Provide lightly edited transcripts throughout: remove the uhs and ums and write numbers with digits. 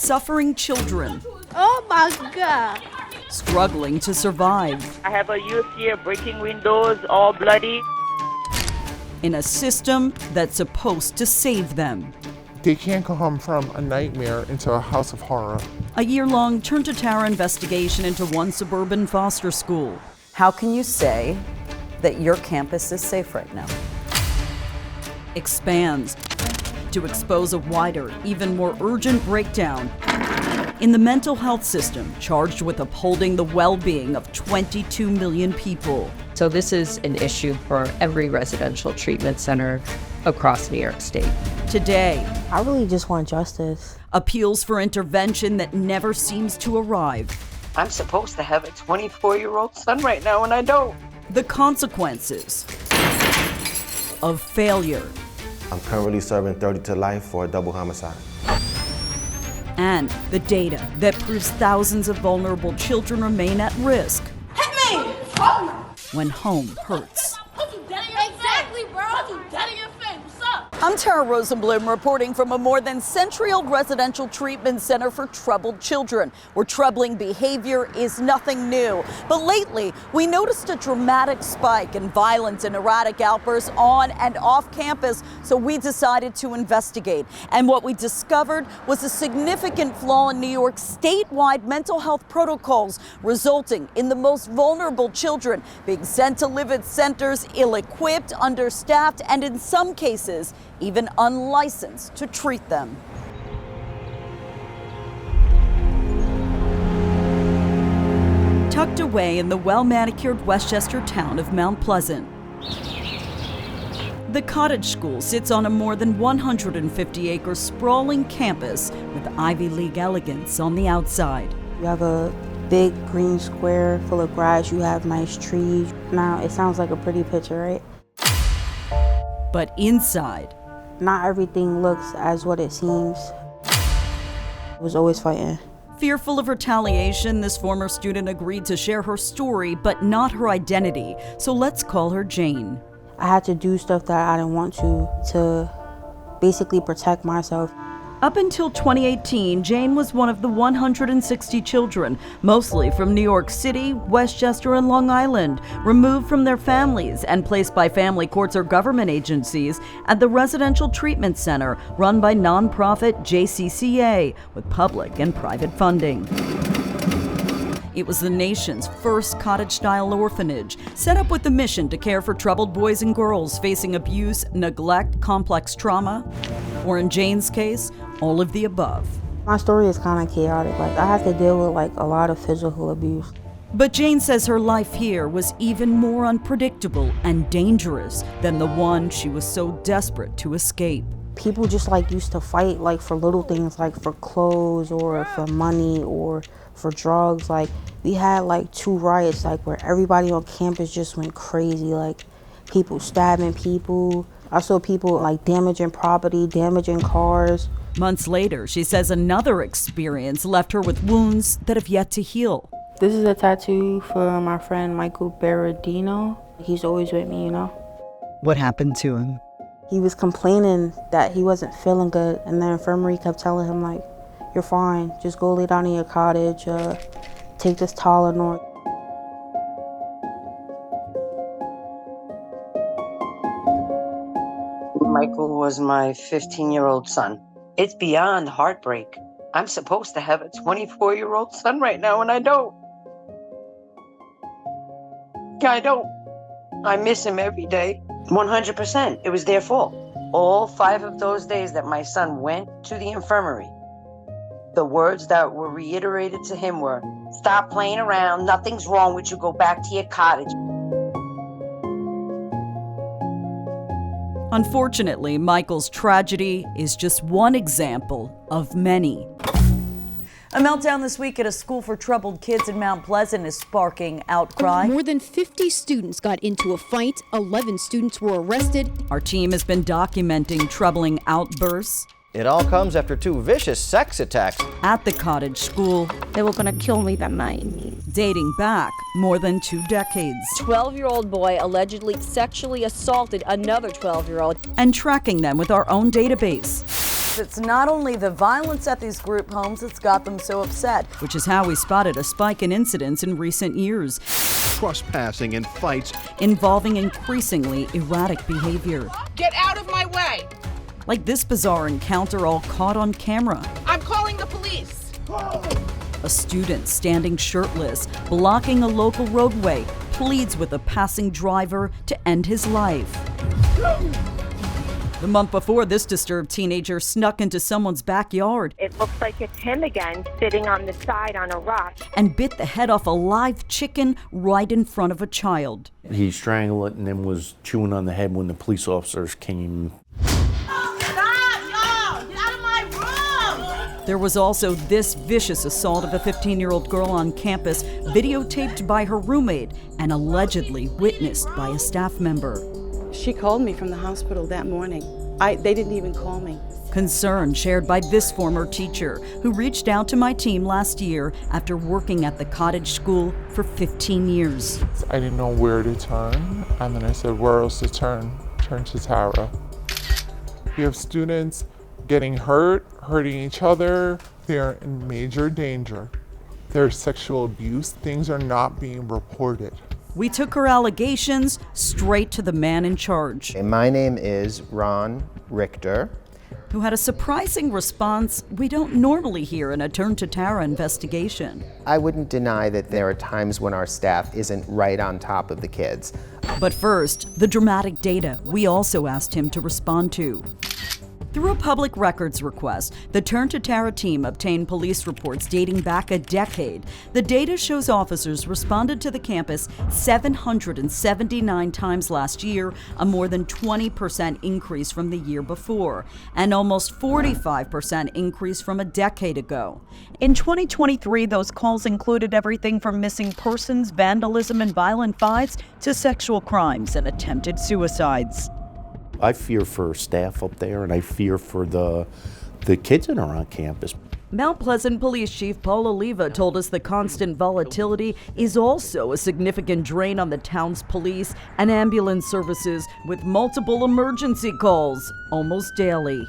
suffering children. Oh my God. Struggling to survive. I have a youth here breaking windows, all bloody. In a system that's supposed to save them. They can't come from a nightmare into a house of horror. A year-long turn-to-terror investigation into one suburban foster school. How can you say that your campus is safe right now? Expands to expose a wider, even more urgent breakdown in the mental health system charged with upholding the well-being of 22 million people. So this is an issue for every residential treatment center across New York State. Today, I really just want justice. Appeals for intervention that never seems to arrive. I'm supposed to have a 24-year-old son right now, and I don't. The consequences of failure. I'm currently serving 30 to life for a double homicide. And the data that proves thousands of vulnerable children remain at risk. Hit me! When home hurts. Exactly, bro. You dead in your face. What's up? I'm Tara Rosenblum reporting from a more than century-old residential treatment center for troubled children, where troubling behavior is nothing new. But lately, we noticed a dramatic spike in violence and erratic outbursts on and off campus, so we decided to investigate. And what we discovered was a significant flaw in New York's statewide mental health protocols, resulting in the most vulnerable children being sent to live at centers ill-equipped, understaffed, and in some cases, even unlicensed to treat them. Tucked away in the well-manicured Westchester town of Mount Pleasant, the Cottage School sits on a more than 150-acre sprawling campus with Ivy League elegance on the outside. You have a big green square full of grass, you have nice trees. Now, it sounds like a pretty picture, right? But inside, not everything looks as what it seems. I was always fighting. fearful of retaliation, this former student agreed to share her story, but not her identity. So let's call her Jane. I had to do stuff that I didn't want to basically protect myself. Up until 2018, Jane was one of the 160 children, mostly from New York City, Westchester, and Long Island, removed from their families and placed by family courts or government agencies at the Residential Treatment Center run by nonprofit JCCA with public and private funding. It was the nation's first cottage-style orphanage, set up with the mission to care for troubled boys and girls facing abuse, neglect, complex trauma, or in Jane's case, all of the above. My story is kind of chaotic. I have to deal with a lot of physical abuse. But Jane says her life here was even more unpredictable and dangerous than the one she was so desperate to escape. People just used to fight for little things, for clothes or for money or for drugs. We had 2 riots where everybody on campus just went crazy, people stabbing people. I saw people damaging property, damaging cars. Months later, she says another experience left her with wounds that have yet to heal. This is a tattoo for my friend Michael Berardino. He's always with me, What happened to him? He was complaining that he wasn't feeling good, and the infirmary kept telling him, you're fine, just go lay down in your cottage, take this Tylenol. Michael was my 15-year-old son. It's beyond heartbreak. I'm supposed to have a 24-year-old son right now, and I don't. I miss him every day. 100%. It was their fault. All 5 of those days that my son went to the infirmary, the words that were reiterated to him were, "Stop playing around, nothing's wrong with you, go back to your cottage." Unfortunately, Michael's tragedy is just one example of many. A meltdown this week at a school for troubled kids in Mount Pleasant is sparking outcry. More than 50 students got into a fight. 11 students were arrested. Our team has been documenting troubling outbursts. It all comes after 2 vicious sex attacks At the Cottage School, They were gonna kill me that night. dating back more than 2 decades. 12-year-old boy allegedly sexually assaulted another 12-year-old. And tracking them with our own database. says it's not only the violence at these group homes that's got them so upset, which is how we spotted a spike in incidents in recent years. Trespassing and fights involving increasingly erratic behavior. Get out of my way! Like this bizarre encounter all caught on camera. I'm calling the police! A student standing shirtless, blocking a local roadway, pleads with a passing driver to end his life. The month before, this disturbed teenager snuck into someone's backyard. It looks like it's him again, sitting on the side on a rock. And bit the head off a live chicken right in front of a child. He strangled it and then was chewing on the head when the police officers came. There was also this vicious assault of a 15-year-old girl on campus, videotaped by her roommate and allegedly witnessed by a staff member. She called me from the hospital that morning. They didn't even call me. Concern shared by this former teacher who reached out to my team last year after working at the Cottage School for 15 years. I didn't know where to turn, and then I said, where else to turn? Turn to Tara. We have students getting hurt, hurting each other. They're in major danger. There's sexual abuse. Things are not being reported. We took her allegations straight to the man in charge. My name is Ron Richter, who had a surprising response we don't normally hear in a Turn to Tara investigation. I wouldn't deny that there are times when our staff isn't right on top of the kids. But first, the dramatic data we also asked him to respond to. Through a public records request, the Turn to Tara team obtained police reports dating back a decade. The data shows officers responded to the campus 779 times last year, a more than 20% increase from the year before, and almost 45% increase from a decade ago. In 2023, those calls included everything from missing persons, vandalism and violent fights, to sexual crimes and attempted suicides. I fear for staff up there, and I fear for the kids that are on campus. Mount Pleasant Police Chief Paul Oliva told us the constant volatility is also a significant drain on the town's police and ambulance services, with multiple emergency calls almost daily.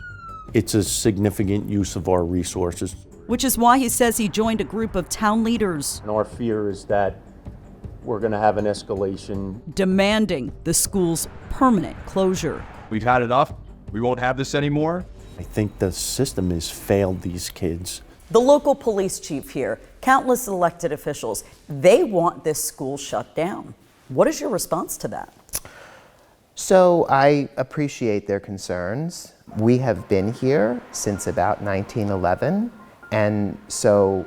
It's a significant use of our resources. Which is why he says he joined a group of town leaders. And our fear is that we're going to have an escalation, demanding the school's permanent closure. We've had enough. We won't have this anymore. I think the system has failed these kids. The local police chief here, countless elected officials, they want this school shut down. What is your response to that? So I appreciate their concerns. We have been here since about 1911, and so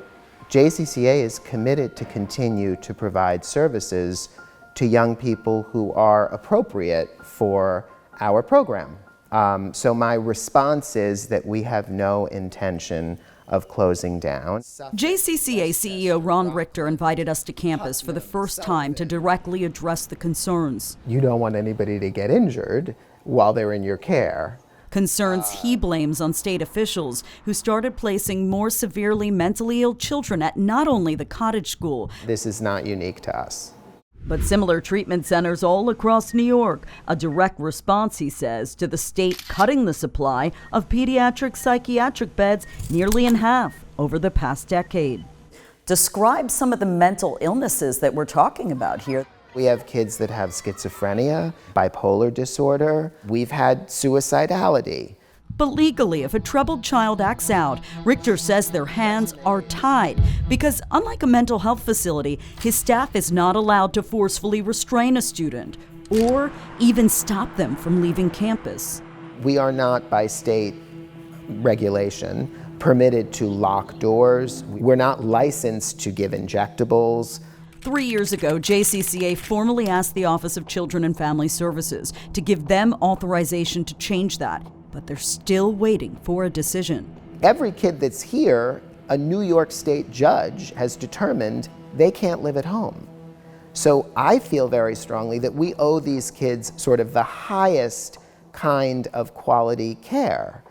JCCA is committed to continue to provide services to young people who are appropriate for our program. So my response is that we have no intention of closing down. JCCA CEO Ron Richter invited us to campus for the first time to directly address the concerns. You don't want anybody to get injured while they're in your care. Concerns he blames on state officials who started placing more severely mentally ill children at not only the Cottage School. This is not unique to us. But similar treatment centers all across New York, a direct response, he says, to the state cutting the supply of pediatric psychiatric beds nearly in half over the past decade. Describe some of the mental illnesses that we're talking about here. We have kids that have schizophrenia, bipolar disorder. We've had suicidality. But legally, if a troubled child acts out, Richter says their hands are tied because, unlike a mental health facility, his staff is not allowed to forcefully restrain a student or even stop them from leaving campus. We are not, by state regulation, permitted to lock doors. We're not licensed to give injectables. 3 years ago, JCCA formally asked the Office of Children and Family Services to give them authorization to change that. But they're still waiting for a decision. Every kid that's here, a New York State judge has determined they can't live at home. So I feel very strongly that we owe these kids sort of the highest kind of quality care.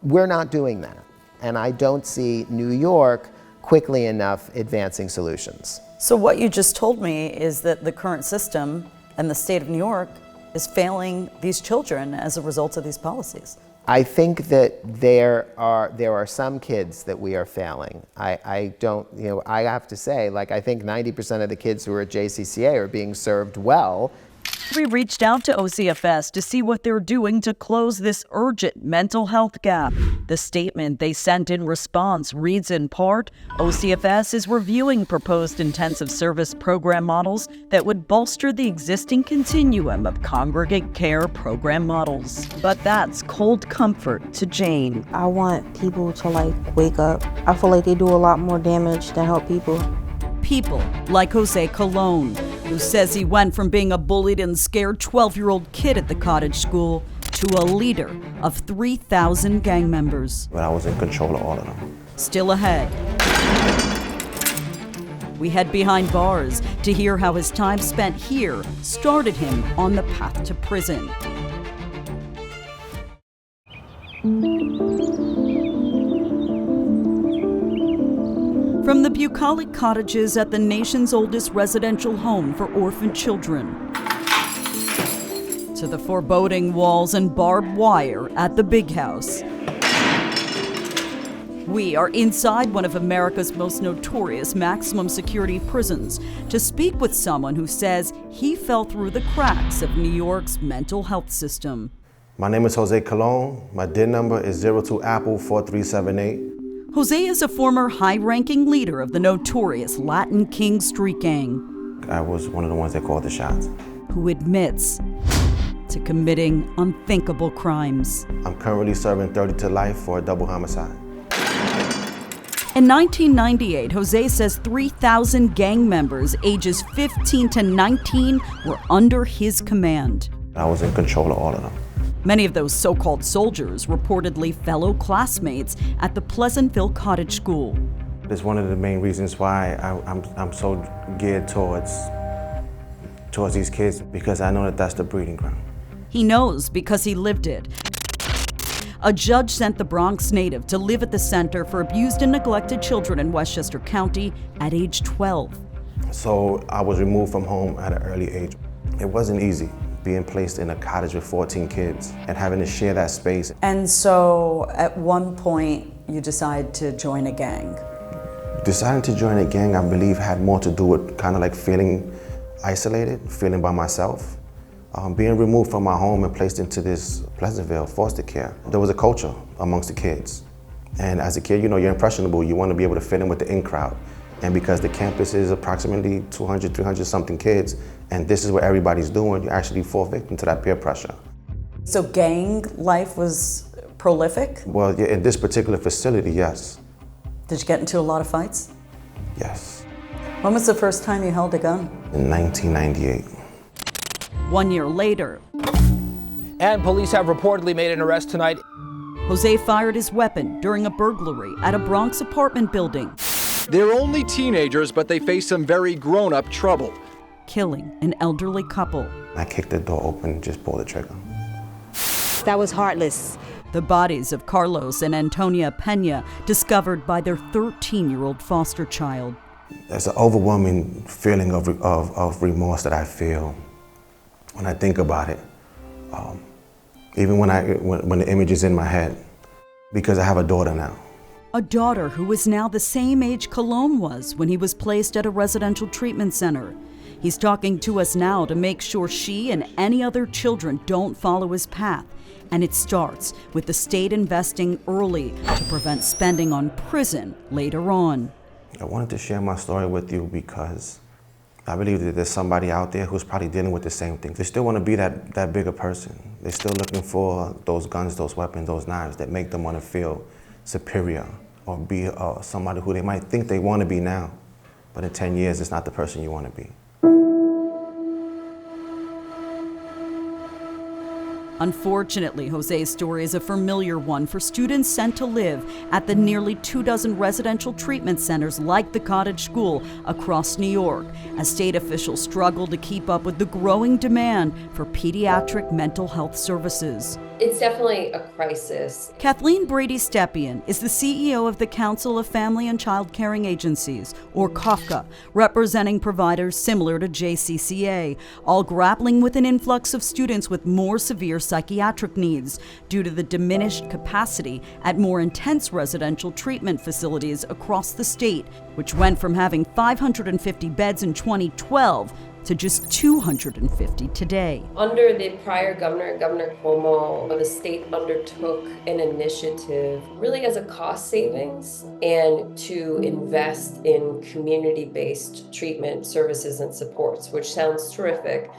We're not doing that. And I don't see New York quickly enough advancing solutions. So what you just told me is that the current system and the state of New York is failing these children as a result of these policies? I think that there are some kids that we are failing. I don't, I have to say, I think 90% of the kids who are at JCCA are being served well. We reached out to OCFS to see what they're doing to close this urgent mental health gap. The statement they sent in response reads in part, OCFS is reviewing proposed intensive service program models that would bolster the existing continuum of congregate care program models. But that's cold comfort to Jane. I want people to wake up. I feel like they do a lot more damage than help people. People like Jose Colon, who says he went from being a bullied and scared 12-year-old kid at the Cottage School to a leader of 3,000 gang members. But I was in control of all of them. Still ahead, we head behind bars to hear how his time spent here started him on the path to prison. From the bucolic cottages at the nation's oldest residential home for orphan children, to the foreboding walls and barbed wire at the Big House, we are inside one of America's most notorious maximum security prisons to speak with someone who says he fell through the cracks of New York's mental health system. My name is Jose Colon. My DIN number is 02 Apple 4378. Jose is a former high-ranking leader of the notorious Latin King street gang. I was one of the ones that called the shots. Who admits to committing unthinkable crimes. I'm currently serving 30 to life for a double homicide. In 1998, Jose says 3,000 gang members ages 15 to 19 were under his command. I was in control of all of them. Many of those so-called soldiers reportedly fellow classmates at the Pleasantville Cottage School. It's one of the main reasons why I'm so geared towards these kids, because I know that that's the breeding ground. He knows because he lived it. A judge sent the Bronx native to live at the Center for Abused and Neglected Children in Westchester County at age 12. So I was removed from home at an early age. It wasn't easy being placed in a cottage with 14 kids and having to share that space. And so at one point you decide to join a gang. Deciding to join a gang, I believe, had more to do with kind of like feeling isolated, feeling by myself. Being removed from my home and placed into this Pleasantville foster care. There was a culture amongst the kids. And as a kid, you're impressionable. You want to be able to fit in with the in crowd. And because the campus is approximately 200, 300 something kids, and this is what everybody's doing, you actually fall victim to that peer pressure. So gang life was prolific? Well, yeah, in this particular facility, yes. Did you get into a lot of fights? Yes. When was the first time you held a gun? In 1998. 1 year later. And police have reportedly made an arrest tonight. Jose fired his weapon during a burglary at a Bronx apartment building. They're only teenagers, but they face some very grown-up trouble. Killing an elderly couple. I kicked the door open and just pulled the trigger. That was heartless. The bodies of Carlos and Antonia Pena discovered by their 13-year-old foster child. There's an overwhelming feeling of remorse that I feel when I think about it. Even when the image is in my head, because I have a daughter now. A daughter who is now the same age Colon was when he was placed at a residential treatment center. He's talking to us now to make sure she and any other children don't follow his path. And it starts with the state investing early to prevent spending on prison later on. I wanted to share my story with you because I believe that there's somebody out there who's probably dealing with the same thing. They still want to be that bigger person. They're still looking for those guns, those weapons, those knives that make them want to feel superior or be somebody who they might think they want to be now. But in 10 years, it's not the person you want to be. Unfortunately, Jose's story is a familiar one for students sent to live at the nearly 24 residential treatment centers like the Cottage School across New York, as state officials struggle to keep up with the growing demand for pediatric mental health services. It's definitely a crisis. Kathleen Brady-Stepien is the CEO of the Council of Family and Child Caring Agencies, or CAFCA, representing providers similar to JCCA, all grappling with an influx of students with more severe psychiatric needs due to the diminished capacity at more intense residential treatment facilities across the state, which went from having 550 beds in 2012 to just 250 today. Under the prior governor, Governor Cuomo, the state undertook an initiative really as a cost savings and to invest in community-based treatment services and supports, which sounds terrific,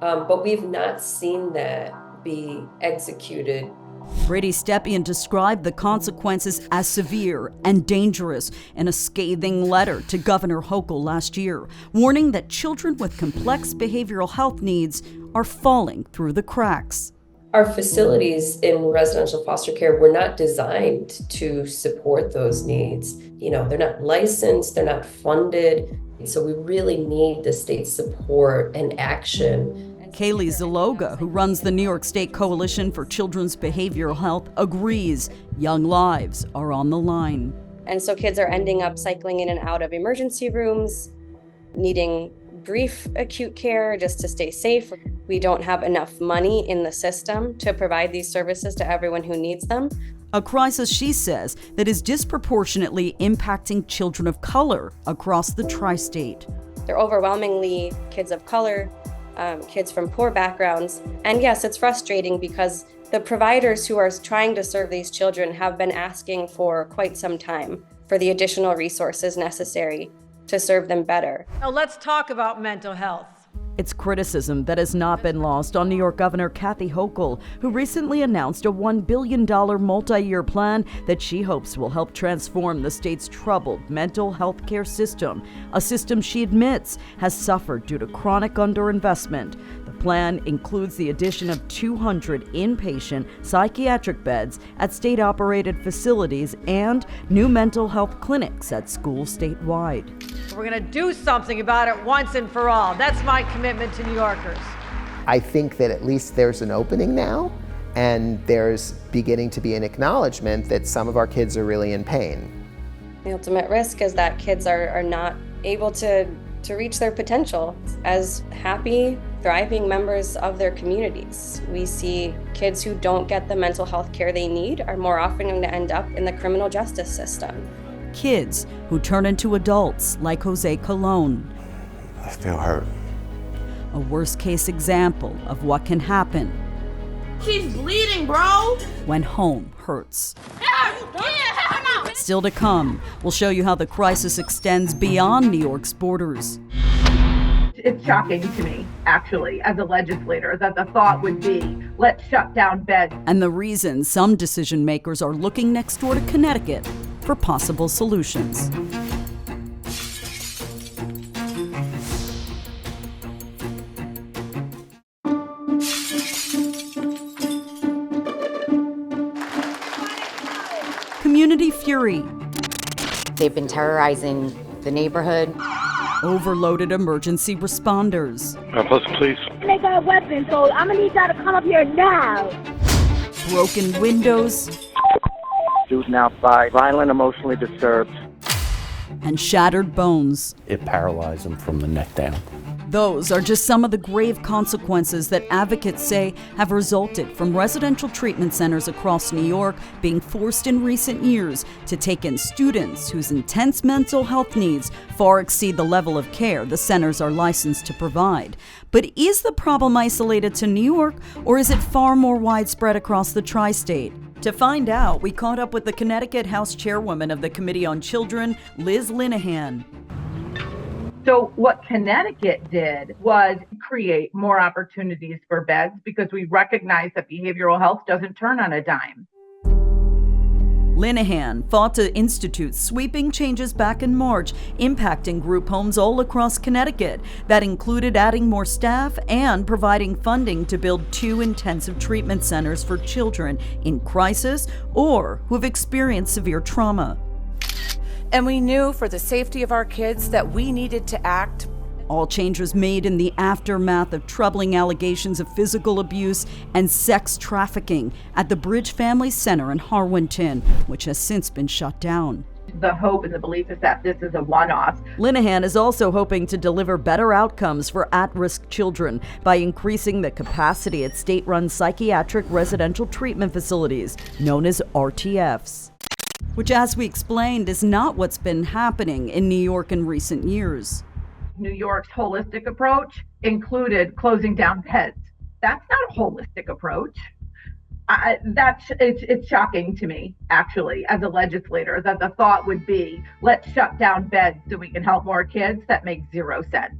but we've not seen that be executed. Brady-Stepien described the consequences as severe and dangerous in a scathing letter to Governor Hochul last year, warning that children with complex behavioral health needs are falling through the cracks. Our facilities in residential foster care were not designed to support those needs. You know, they're not licensed, they're not funded, so we really need the state's support and action. Kaylee Zaloga, who runs the New York State Coalition for Children's Behavioral Health, agrees young lives are on the line. And so kids are ending up cycling in and out of emergency rooms, needing brief acute care just to stay safe. We don't have enough money in the system to provide these services to everyone who needs them. A crisis, she says, that is disproportionately impacting children of color across the tri-state. They're overwhelmingly kids of color, kids from poor backgrounds. And yes, it's frustrating because the providers who are trying to serve these children have been asking for quite some time for the additional resources necessary to serve them better. Now let's talk about mental health. It's criticism that has not been lost on New York Governor Kathy Hochul, who recently announced a $1 billion multi-year plan that she hopes will help transform the state's troubled mental health care system, a system she admits has suffered due to chronic underinvestment. The plan includes the addition of 200 inpatient psychiatric beds at state-operated facilities and new mental health clinics at schools statewide. We're going to do something about it once and for all. That's my commitment to New Yorkers. I think that at least there's an opening now, and there's beginning to be an acknowledgement that some of our kids are really in pain. The ultimate risk is that kids are not able to reach their potential as happy, thriving members of their communities. We see kids who don't get the mental health care they need are more often going to end up in the criminal justice system. Kids who turn into adults like Jose Colon. I feel hurt. A worst-case example of what can happen. She's bleeding, bro. When home hurts. Still to come, we'll show you how the crisis extends beyond New York's borders. It's shocking to me, actually, as a legislator, that the thought would be, let's shut down beds. And the reason some decision makers are looking next door to Connecticut for possible solutions. Community fury. They've been terrorizing the neighborhood. Overloaded emergency responders. Please. They got weapons, so I'm gonna need y'all to come up here now. Broken windows. Student outside, violent, emotionally disturbed. And shattered bones. It paralyzed them from the neck down. Those are just some of the grave consequences that advocates say have resulted from residential treatment centers across New York being forced in recent years to take in students whose intense mental health needs far exceed the level of care the centers are licensed to provide. But is the problem isolated to New York, or is it far more widespread across the tri-state? To find out, we caught up with the Connecticut House Chairwoman of the Committee on Children, Liz Linehan. So what Connecticut did was create more opportunities for beds because we recognize that behavioral health doesn't turn on a dime. Linehan fought to institute sweeping changes back in March, impacting group homes all across Connecticut. That included adding more staff and providing funding to build 2 intensive treatment centers for children in crisis or who've experienced severe trauma. And we knew for the safety of our kids that we needed to act All changes made in the aftermath of troubling allegations of physical abuse and sex trafficking at the Bridge Family Center in Harwinton, which has since been shut down. The hope and the belief is that this is a one-off. Linehan is also hoping to deliver better outcomes for at-risk children by increasing the capacity at state-run psychiatric residential treatment facilities, known as RTFs. Which, as we explained, is not what's been happening in New York in recent years. New York's holistic approach included closing down beds. That's not a holistic approach. It's shocking to me, actually, as a legislator, that the thought would be, let's shut down beds so we can help more kids. That makes zero sense.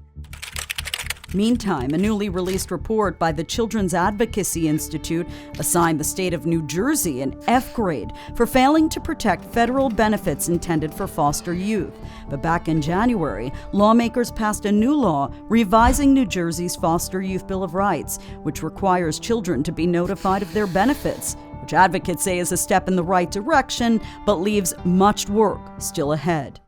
Meantime, a newly released report by the Children's Advocacy Institute assigned the state of New Jersey an F grade for failing to protect federal benefits intended for foster youth. But back in January, lawmakers passed a new law revising New Jersey's Foster Youth Bill of Rights, which requires children to be notified of their benefits, which advocates say is a step in the right direction, but leaves much work still ahead.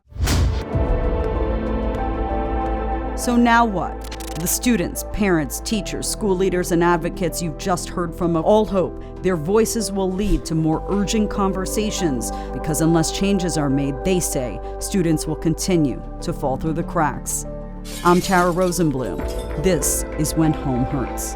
So now what? The students, parents, teachers, school leaders, and advocates you've just heard from all hope their voices will lead to more urgent conversations, because unless changes are made, they say, students will continue to fall through the cracks. I'm Tara Rosenblum. This is When Home Hurts.